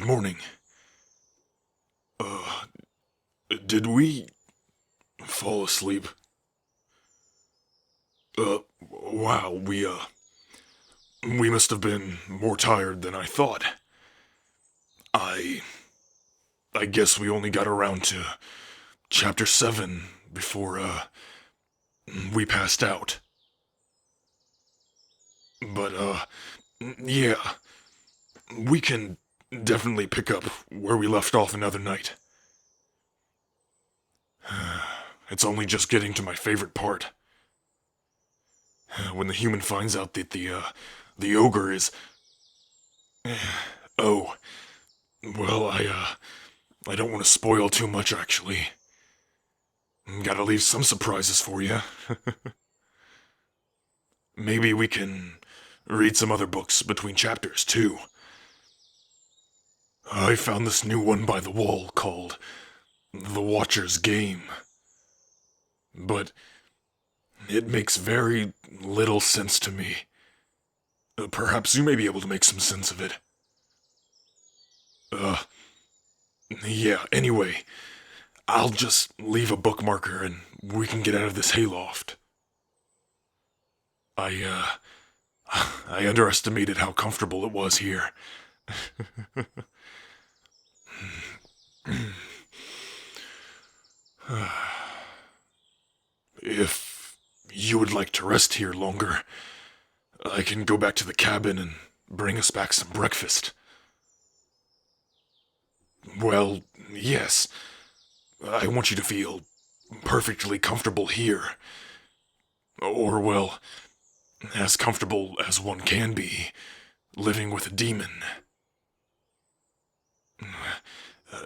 Good morning. Uh, did we fall asleep? Wow, we must have been more tired than I thought. I, I guess we only got around to chapter 7 before, we passed out. But, yeah, we can definitely pick up where we left off another night. It's only just getting to my favorite part. When the human finds out that the ogre is... Oh, well, I don't want to spoil too much, actually. Gotta leave some surprises for you. Maybe we can read some other books between chapters, too. I found this new one by the wall called The Watcher's Game. But it makes very little sense to me. Perhaps you may be able to make some sense of it. Uh, yeah, anyway, I'll just leave a bookmarker and we can get out of this hayloft. I, I underestimated how comfortable it was here. If you would like to rest here longer, I can go back to the cabin and bring us back some breakfast. Well, yes. I want you to feel perfectly comfortable here. Or, well, as comfortable as one can be, living with a demon.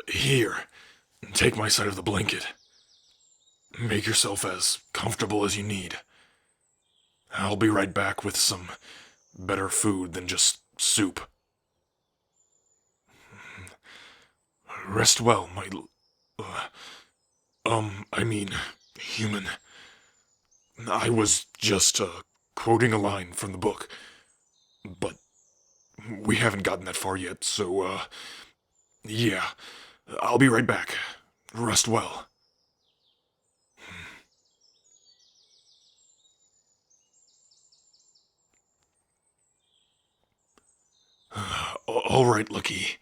Here, take my side of the blanket. Make yourself as comfortable as you need. I'll be right back with some better food than just soup. Rest well, my... I mean, human. I was just, quoting a line from the book. But we haven't gotten that far yet, so, yeah. I'll be right back. Rest well. All right, Lucky.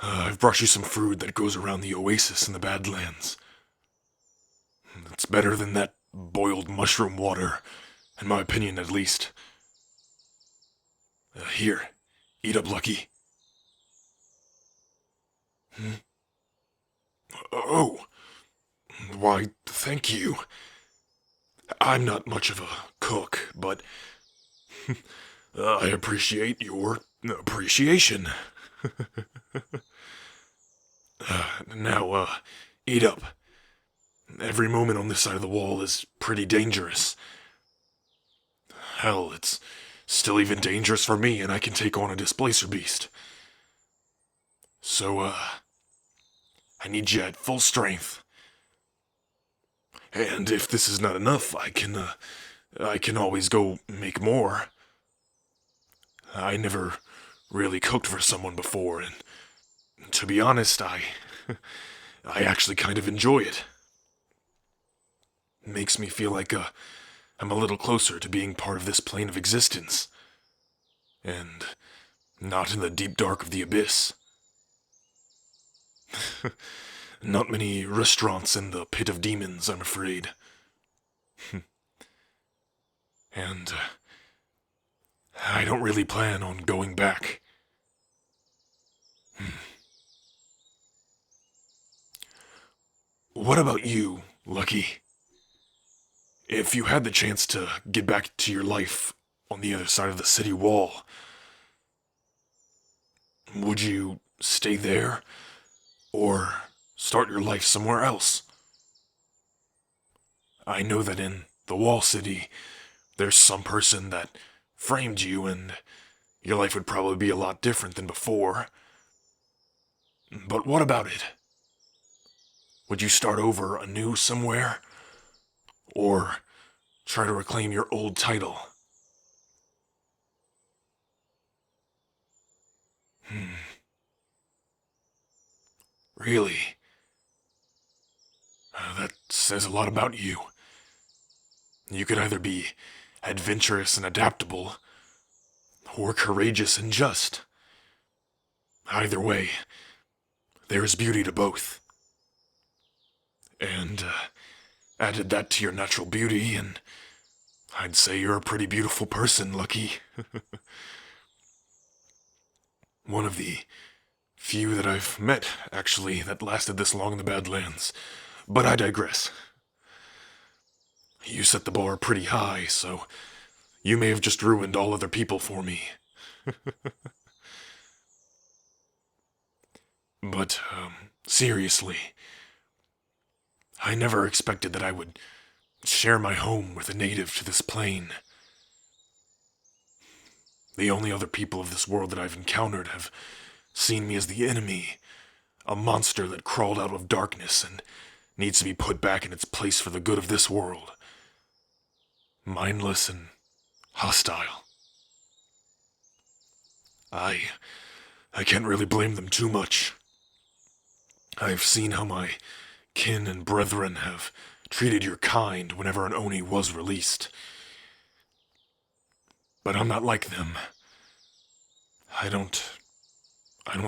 I've brought you some food that goes around the oasis in the Badlands. It's better than that boiled mushroom water, in my opinion at least. Here, eat up, Lucky. Hmm? Oh, why, thank you. I'm not much of a cook, but I appreciate your appreciation. Now, eat up. Every moment on this side of the wall is pretty dangerous. Hell, it's still even dangerous for me, and I can take on a displacer beast. So, I need you at full strength. And if this is not enough, I can always go make more. I never really cooked for someone before, and to be honest, I actually kind of enjoy it. Makes me feel like I'm a little closer to being part of this plane of existence. And not in the deep dark of the abyss. Not many restaurants in the pit of demons, I'm afraid. And I don't really plan on going back. What about you, Lucky? If you had the chance to get back to your life on the other side of the city wall, would you stay there? Or start your life somewhere else? I know that in the Wall City, there's some person that framed you and your life would probably be a lot different than before. But what about it? Would you start over anew somewhere? Or try to reclaim your old title? Really? That says a lot about you. You could either be adventurous and adaptable, or courageous and just. Either way, there is beauty to both. And added that to your natural beauty, and I'd say you're a pretty beautiful person, Lucky. One of the few that I've met, actually, that lasted this long in the Badlands. But I digress. You set the bar pretty high, so you may have just ruined all other people for me. But, seriously, I never expected that I would share my home with a native to this plane. The only other people of this world that I've encountered have seen me as the enemy, a monster that crawled out of darkness and needs to be put back in its place for the good of this world. Mindless and hostile. I can't really blame them too much. I've seen how my kin and brethren have treated your kind whenever an Oni was released. But I'm not like them. I don't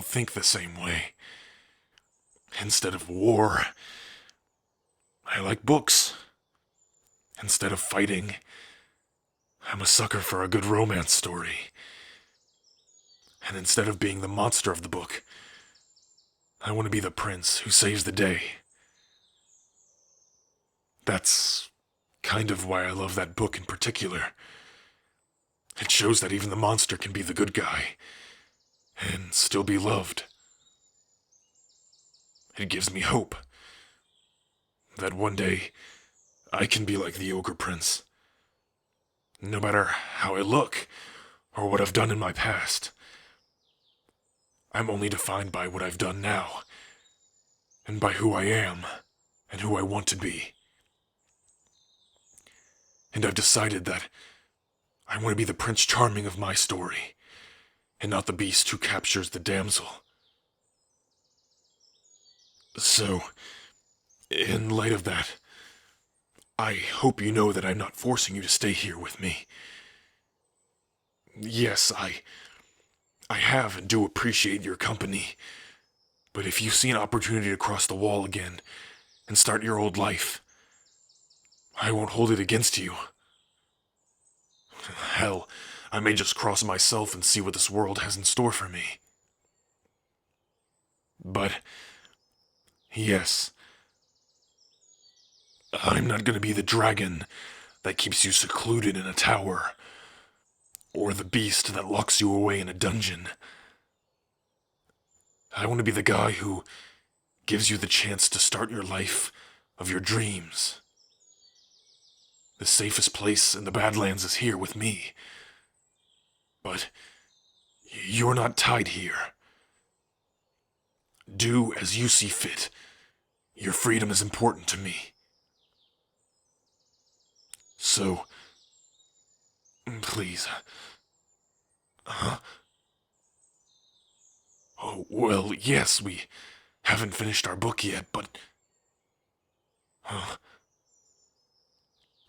think the same way. Instead of war, I like books. Instead of fighting, I'm a sucker for a good romance story. And instead of being the monster of the book, I want to be the prince who saves the day. That's kind of why I love that book in particular. It shows that even the monster can be the good guy and still be loved. It gives me hope that one day I can be like the Ogre Prince. No matter how I look or what I've done in my past, I'm only defined by what I've done now and by who I am and who I want to be. And I've decided that I want to be the Prince Charming of my story, and not the beast who captures the damsel. So, in light of that, I hope you know that I'm not forcing you to stay here with me. Yes, I have and do appreciate your company, but if you see an opportunity to cross the wall again and start your old life, I won't hold it against you. Hell, I may just cross myself and see what this world has in store for me. But, yes, I'm not gonna be the dragon that keeps you secluded in a tower, or the beast that locks you away in a dungeon. I want to be the guy who gives you the chance to start your life of your dreams. The safest place in the Badlands is here with me. But you're not tied here. Do as you see fit. Your freedom is important to me. So, please. Huh? Oh, well, yes, we haven't finished our book yet, but...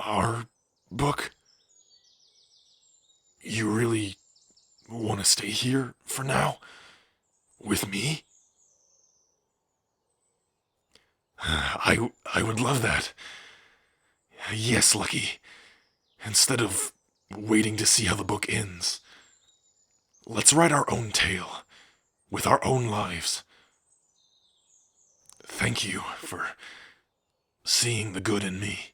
Our book? You really want to stay here for now? With me? I would love that. Yes, Lucky. Instead of waiting to see how the book ends, let's write our own tale, with our own lives. Thank you for seeing the good in me.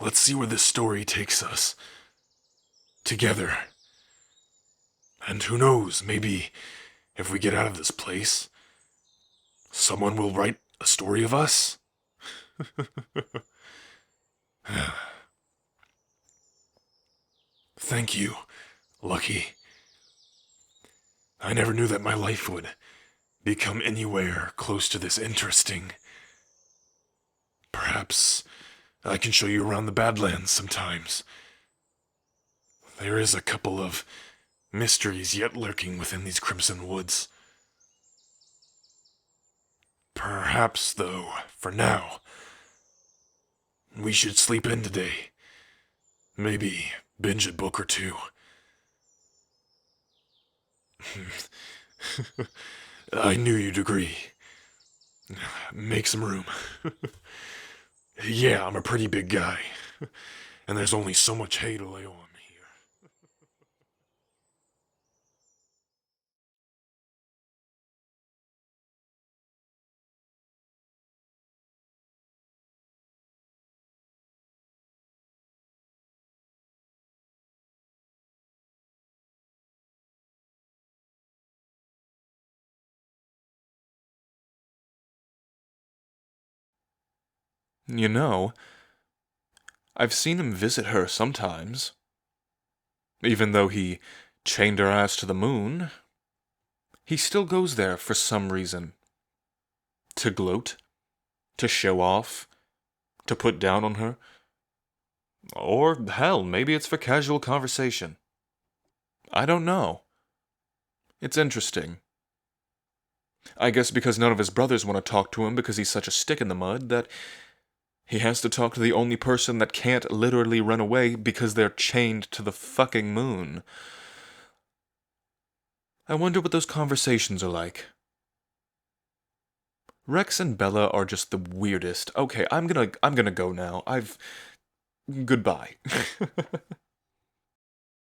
Let's see where this story takes us. Together. And who knows, maybe if we get out of this place, someone will write a story of us? Thank you, Lucky. I never knew that my life would become anywhere close to this interesting. Perhaps I can show you around the Badlands sometimes. There is a couple of mysteries yet lurking within these crimson woods. Perhaps, though, for now, we should sleep in today. Maybe binge a book or two. I knew you'd agree. Make some room. Yeah, I'm a pretty big guy. And there's only so much hay to lay on here. You know, I've seen him visit her sometimes. Even though he chained her ass to the moon, he still goes there for some reason. To gloat, to show off, to put down on her. Or, hell, maybe it's for casual conversation. I don't know. It's interesting. I guess because none of his brothers want to talk to him because he's such a stick in the mud that he has to talk to the only person that can't literally run away because they're chained to the fucking moon. I wonder what those conversations are like. Rex and Bella are just the weirdest. Okay, I'm gonna go now. Goodbye.